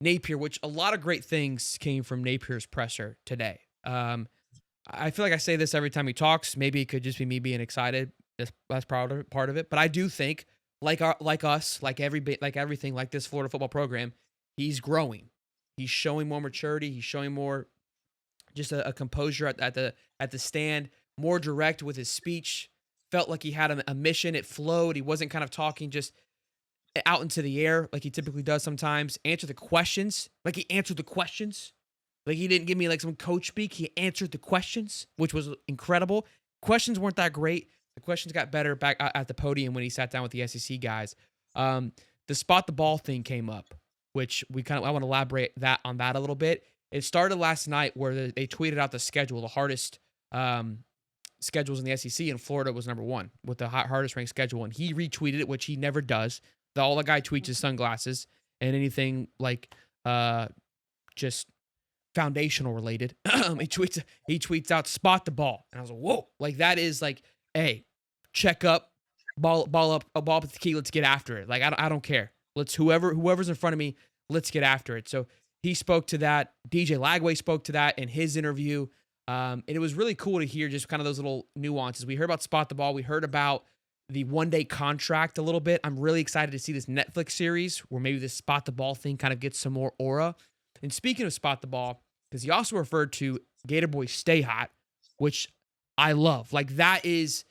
Napier, which a lot of great things came from Napier's presser today. I feel like I say this every time he talks. Maybe it could just be me being excited. That's part of it. But I do think, like us, like everything, like this Florida football program, he's growing. He's showing more maturity. He's showing more just a composure at the stand, more direct with his speech. Felt like he had a mission. It flowed. He wasn't kind of talking just out into the air like he typically does sometimes. Answer the questions like he answered the questions. Like he didn't give me like some coach speak. He answered the questions, which was incredible. Questions weren't that great. The questions got better back at the podium when he sat down with the SEC guys. Um, the spot the ball thing came up, which I want to elaborate on that a little bit. It started last night where they tweeted out the schedule, the hardest schedules in the SEC, and Florida was number one with the hardest ranked schedule. And he retweeted it, which he never does. All the guy tweets is sunglasses and anything like just foundational related. he tweets out spot the ball, and I was like, whoa, like that is like, hey, check up, ball up, a ball up the key. Let's get after it. Like I don't care. Let's whoever's in front of me, let's get after it. So he spoke to that. DJ Lagway spoke to that in his interview. And it was really cool to hear just kind of those little nuances. We heard about spot the ball. We heard about the 1-day contract a little bit. I'm really excited to see this Netflix series where maybe this spot the ball thing kind of gets some more aura. And speaking of spot the ball, because he also referred to Gator Boy Stay Hot, which I love. Like that is,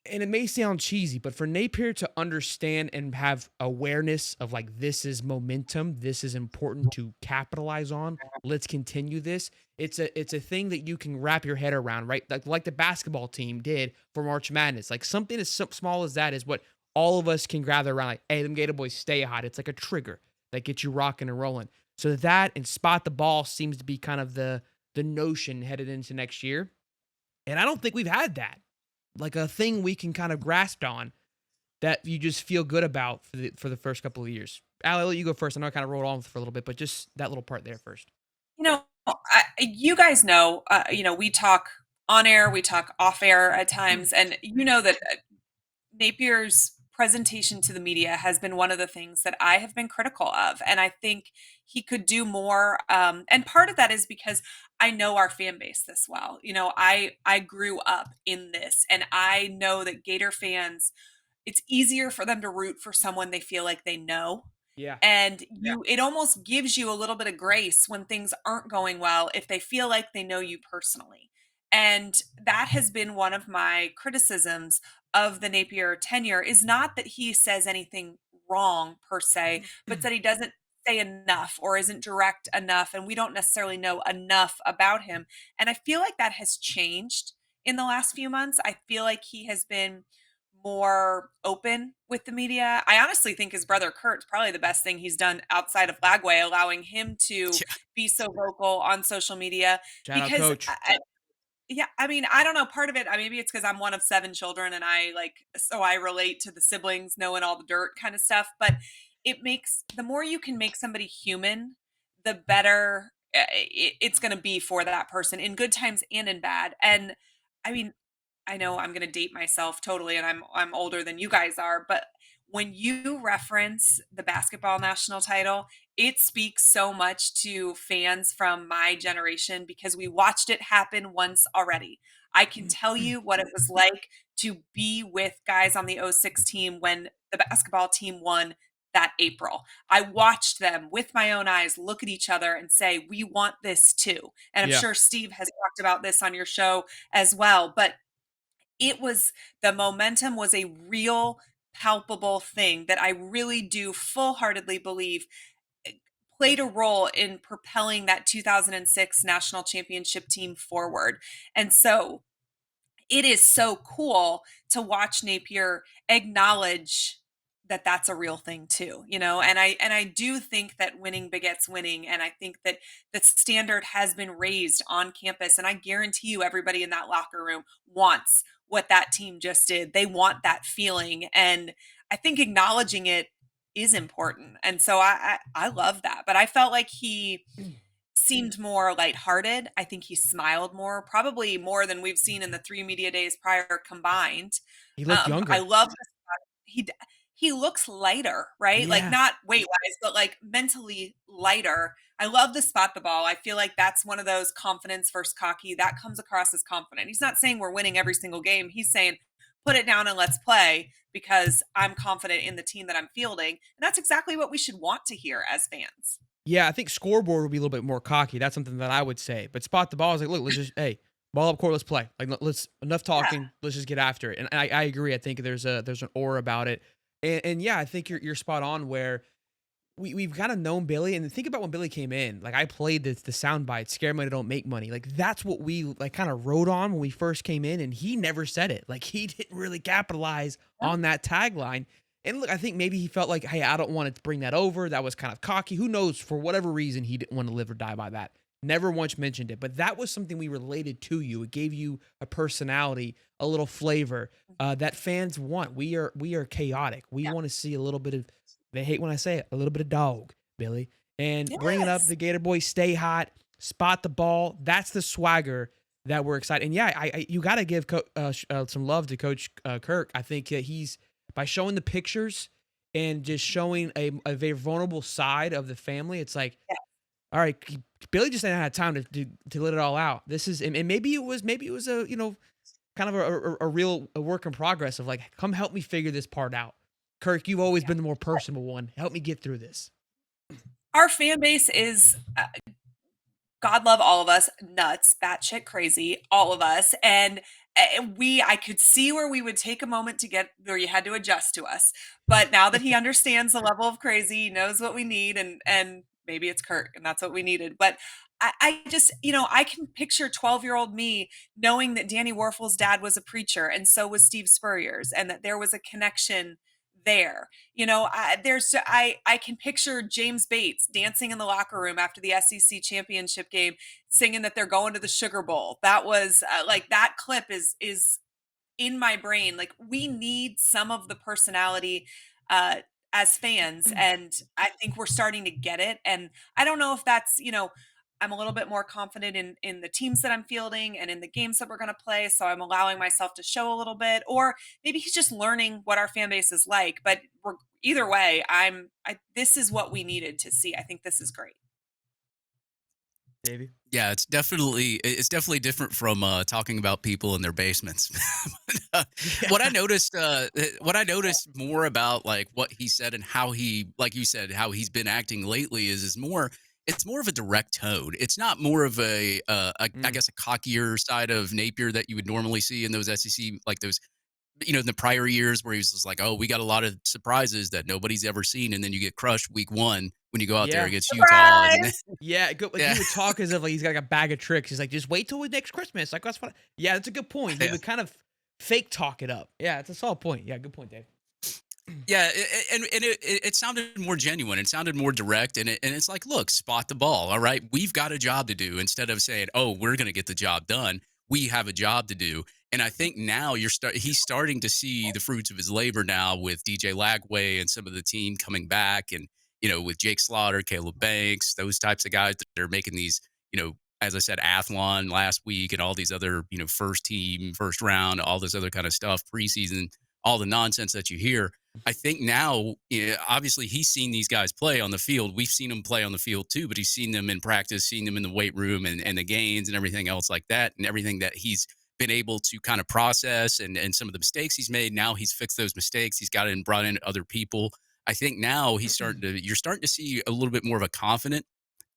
and it may sound cheesy, but for Napier to understand and have awareness of like this is momentum, this is important to capitalize on. Let's continue this. It's a thing that you can wrap your head around, right? Like the basketball team did for March Madness. Like something as small as that is what all of us can gather around. Like, hey, them Gator Boys stay hot. It's like a trigger that gets you rocking and rolling. So that and spot the ball seems to be kind of the notion headed into next year. And I don't think we've had that. Like a thing we can kind of grasp on that you just feel good about for the first couple of years. Allie, I'll let you go first. I know I kind of rolled on for a little bit, but just that little part there first. You guys know, we talk on air, we talk off air at times, and you know that Napier's presentation to the media has been one of the things that I have been critical of. And I think he could do more. And part of that is because I know our fan base this well. I grew up in this, and I know that Gator fans, it's easier for them to root for someone they feel like they know. Yeah. And it almost gives you a little bit of grace when things aren't going well if they feel like they know you personally. And that has been one of my criticisms of the Napier tenure, is not that he says anything wrong per se, but that he doesn't say enough or isn't direct enough, and we don't necessarily know enough about him. And I feel like that has changed in the last few months. I feel like he has been more open with the media. I honestly think his brother Kurt's probably the best thing he's done outside of Lagway, allowing him to Yeah. be so vocal on social media. Shout out, Because coach. yeah, I mean, I don't know. Part of it, maybe it's because I'm one of 7 children, and so I relate to the siblings knowing all the dirt kind of stuff. But the more you can make somebody human, the better it's going to be for that person in good times and in bad. And I mean, I know I'm going to date myself totally, and I'm older than you guys are, but when you reference the basketball national title, it speaks so much to fans from my generation because we watched it happen once already. I can tell you what it was like to be with guys on the '06 team when the basketball team won that April. I watched them with my own eyes look at each other and say, we want this too. And I'm Yeah. sure Steve has talked about this on your show as well. But the momentum was a real palpable thing that I really do full-heartedly believe played a role in propelling that 2006 national championship team forward. And so it is so cool to watch Napier acknowledge that that's a real thing too, and I do think that winning begets winning, and I think that the standard has been raised on campus, and I guarantee you everybody in that locker room wants what that team just did. They want that feeling, and I think acknowledging it is important. And so I love that, but I felt like he seemed more lighthearted. I think he smiled more, probably more than we've seen in the 3 media days prior combined. He looked I younger. love he. he looks lighter, right? Like, Yeah. not weight-wise, but, like, mentally lighter. I love the spot the ball. I feel like that's one of those confidence versus cocky, that comes across as confident. He's not saying we're winning every single game. He's saying, "Put it down and let's play because I'm confident in the team that I'm fielding." And that's exactly what we should want to hear as fans. Yeah, I think scoreboard would be a little bit more cocky. That's something that I would say. But spot the ball is like, look, let's just hey, ball up court, let's play. Like let's enough Yeah. talking, let's just get after it. And I agree. I think there's an aura about it. And yeah, I think you're spot on where we've kind of known Billy, and think about when Billy came in. Like I played the sound bite, "Scare money don't make money." Like that's what we like kind of wrote on when we first came in, and he never said it. Like he didn't really capitalize on that tagline. And look, I think maybe he felt like, hey, I don't want to bring that over. That was kind of cocky. Who knows? For whatever reason, he didn't want to live or die by that. Never once mentioned it, but that was something we related to you. It gave you a personality, a little flavor that fans want. We are chaotic. We Yeah. want to see a little bit of. They hate when I say it. A little bit of dog, Billy, and bringing up Yes. the Gator boys, stay hot, spot the ball. That's the swagger that we're excited. And yeah, you got to give some love to Coach Kirk. I think that he's by showing the pictures and just showing a very vulnerable side of the family. It's like, Yeah. all right, Billy just didn't have time to let it all out. This is and maybe it was a kind of a real work in progress of like, come help me figure this part out. Kirk, you've always Yeah. been the more personal one. Help me get through this. Our fan base is God love all of us, nuts, batshit crazy, all of us. And I could see where we would take a moment to get where you had to adjust to us. But now that he understands the level of crazy, he knows what we need, and maybe it's Kurt, and that's what we needed. But I just, I can picture 12-year-old me knowing that Danny Warfel's dad was a preacher, and so was Steve Spurrier's, and that there was a connection there. I can picture James Bates dancing in the locker room after the SEC championship game, singing that they're going to the Sugar Bowl. That was like that clip is in my brain. Like we need some of the personality uh as fans, and I think we're starting to get it. And I don't know if that's, I'm a little bit more confident in the teams that I'm fielding and in the games that we're going to play, so I'm allowing myself to show a little bit, or maybe he's just learning what our fan base is like. But either way, this is what we needed to see. I think this is great. Davey. Yeah, it's definitely different from talking about people in their basements. But, Yeah. what I noticed more about like what he said and how he, like you said, how he's been acting lately is more. It's more of a direct tone. It's not more of I Mm. guess, a cockier side of Napier that you would normally see in those SEC, like those, in the prior years where he's just like, oh, we got a lot of surprises that nobody's ever seen, and then you get crushed week one when you go out there Yeah. against Utah, and then Surprise! Yeah, good. Like he yeah, would talk as if like he's got like a bag of tricks. He's like, just wait till next Christmas. Like that's what. Yeah, that's a good point. He yeah. would kind of fake talk it up. Yeah, it's a solid point. Yeah, good point, Dave. Yeah, and it sounded more genuine. It sounded more direct, and it's like, look, spot the ball. All right, we've got a job to do. Instead of saying, oh, we're going to get the job done, we have a job to do. And I think now he's starting to see the fruits of his labor now with DJ Lagway and some of the team coming back, and with Jake Slaughter, Caleb Banks, those types of guys that are making these, as I said, Athlon last week, and all these other, first team, first round, all this other kind of stuff, preseason, all the nonsense that you hear. I think now, obviously, he's seen these guys play on the field. We've seen them play on the field too, but he's seen them in practice, seen them in the weight room, and the gains and everything else like that, and everything that he's been able to kind of process, and some of the mistakes he's made. Now he's fixed those mistakes. He's got in brought in other people. I think now you're starting to see a little bit more of a confident,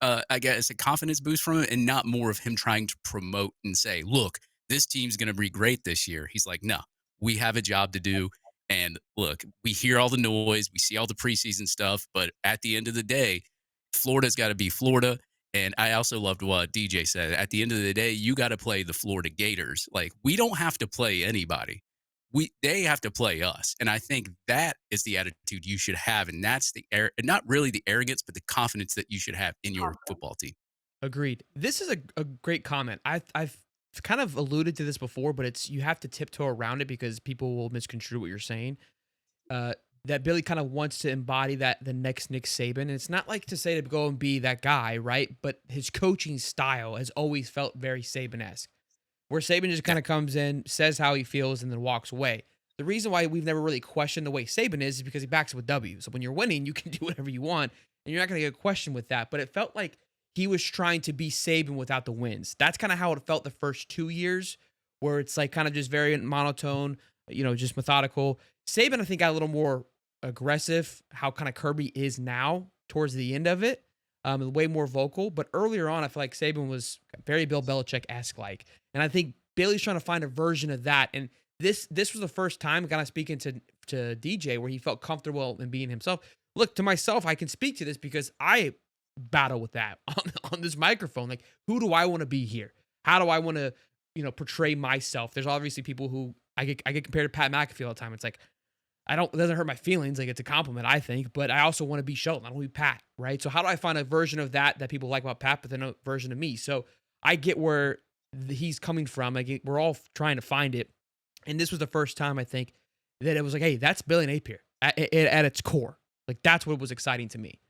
I guess, a confidence boost from him, and not more of him trying to promote and say, look, this team's going to be great this year. He's like, no, we have a job to do. And look, we hear all the noise, we see all the preseason stuff, but at the end of the day, Florida's got to be Florida. And I also loved what DJ said. At the end of the day, you got to play the Florida Gators. Like, we don't have to play anybody. They have to play us. And I think that is the attitude you should have. And that's not really the arrogance, but the confidence that you should have in your football team. Agreed. This is a great comment. I've kind of alluded to this before, but it's you have to tiptoe around it because people will misconstrue what you're saying. Uh, that Billy kind of wants to embody that the next Nick Saban. And it's not like to say to go and be that guy, right? But his coaching style has always felt very Saban-esque, where Saban just Yeah. kind of comes in, says how he feels, and then walks away. The reason why we've never really questioned the way Saban is because he backs it with W. So when you're winning, you can do whatever you want, and you're not going to get a question with that. But it felt like he was trying to be Saban without the wins. That's kind of how it felt the first 2 years, where it's like kind of just very monotone, just methodical. Saban, I think, got a little more aggressive, how kind of Kirby is now towards the end of it. Way more vocal. But earlier on, I feel like Saban was very Bill Belichick-esque like. And I think Bailey's trying to find a version of that. And this was the first time kind of speaking to DJ where he felt comfortable in being himself. Look, to myself, I can speak to this because I battle with that on this microphone. Like, who do I want to be here? How do I want to, portray myself? There's obviously people who I get compared to Pat McAfee all the time. It's like, it doesn't hurt my feelings. Like, it's a compliment, I think, but I also want to be Shelton. I don't want to be Pat, right? So how do I find a version of that people like about Pat, but then a version of me? So I get where he's coming from. Like, we're all trying to find it. And this was the first time I think that it was like, hey, that's Billy Napier at its core. Like, that's what was exciting to me.